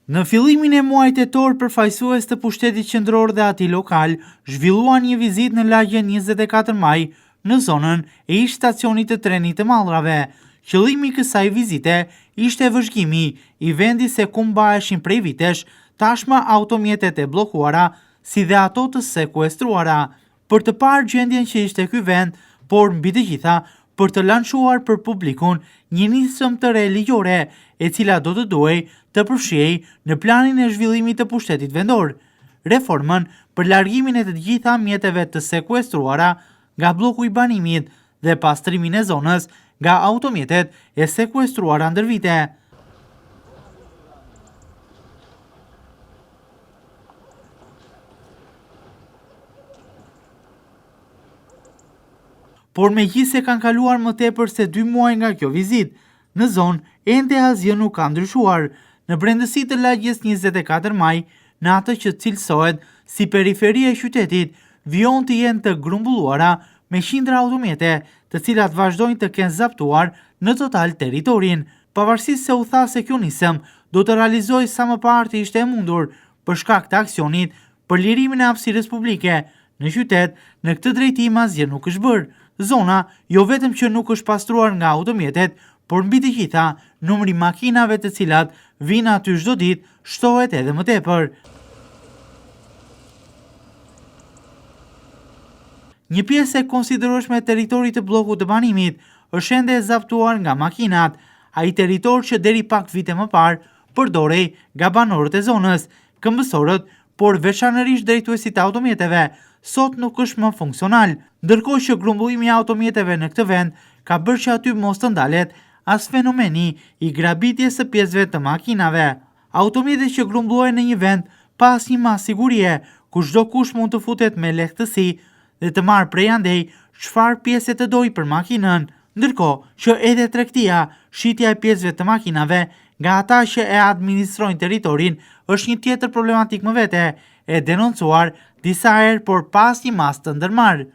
Në fillimin e muajit tetor, përfaqësues të pushtetit qendror dhe atij lokal zhvilluan një vizitë në lagjen 24 maj në zonën e ish stacionit të trenit të Mallrave. Qëllimi i kësaj vizite ishte vëzhgimi i vendit se ku mbaheshin prej vitesh tashmë automjetet e bllokuara, si dhe ato të sekuestruara, për të parë gjendjen që ishte ky vend, por mbi të gjitha për të lançuar për publikun një nisëm të re ligjore, e cila do të duhej të përfshihej në planin e zhvillimit të pushtetit vendor. Reformën për largimin e të gjitha mjeteve të sekuestruara nga bloku i banimit dhe pastrimin e zonës nga automjetet e sekuestruara ndër vite. Por megjithse kanë kaluar më tepër se 2 muaj nga kjo vizitë, në zonë ende asgjë nuk ka ndryshuar. Në brendësi të lagjes 24 maj, në atë që cilësohet si periferia e qytetit, vijon të jenë të grumbulluara me qindra automjete, të cilat vazhdojnë të kenë zaptuar në total teritorin. Pavarësisht se u tha se kjo nisëm do të realizojë sa më parë të ishte e mundur për shkak të aksionit për lirimin e hapësirës publike në qytet, në këtë drejtim asgjë nuk është bërë. Zona jo vetëm që nuk është pastruar nga automjetet, por mbi të gjitha, numri makinave të cilat vinë aty çdo ditë shtohet edhe më tepër. Një pjesë e konsiderueshme e territorit të bllokut të banimit është ende e zaptuar nga makinat, ai territor që deri pak vite më parë përdorej nga banorët e zonës, këmbësorët, por veçanërisht drejtuesit e automjeteve, sot nuk është më funksional, ndërkohë që grumbullimi i automjeteve në këtë vend ka bërë që aty mos të ndalet as fenomeni i grabitjes së pjesëve të makinave. Automjetet që grumbullohen në një vend pa asnjë masë sigurie, ku çdo kush mund të futet me lehtësi dhe të marrë prej andej çfarë pjese të dojë për makinën, ndërkohë që edhe tregtia, shitja e pjesëve të makinave nga ata që e administrojnë territorin është një tjetër problematik më vete, e denoncuar disa herë por pas një mas të ndërmarrë.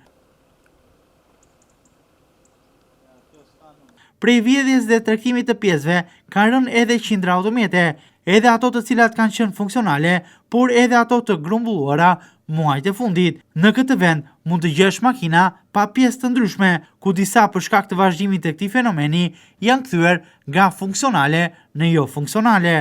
Prej vjedhjes dhe tregtimit të pjesëve kanë rënë edhe qindra automjete, edhe ato të cilat kanë qenë funksionale, por edhe ato të grumbulluara muajt e fundit. Në këtë vend mund të gjesh makina pa pjesë të ndryshme, ku disa për shkak të vazhdimit të këtij fenomeni janë kthyer nga funksionale në jo funksionale.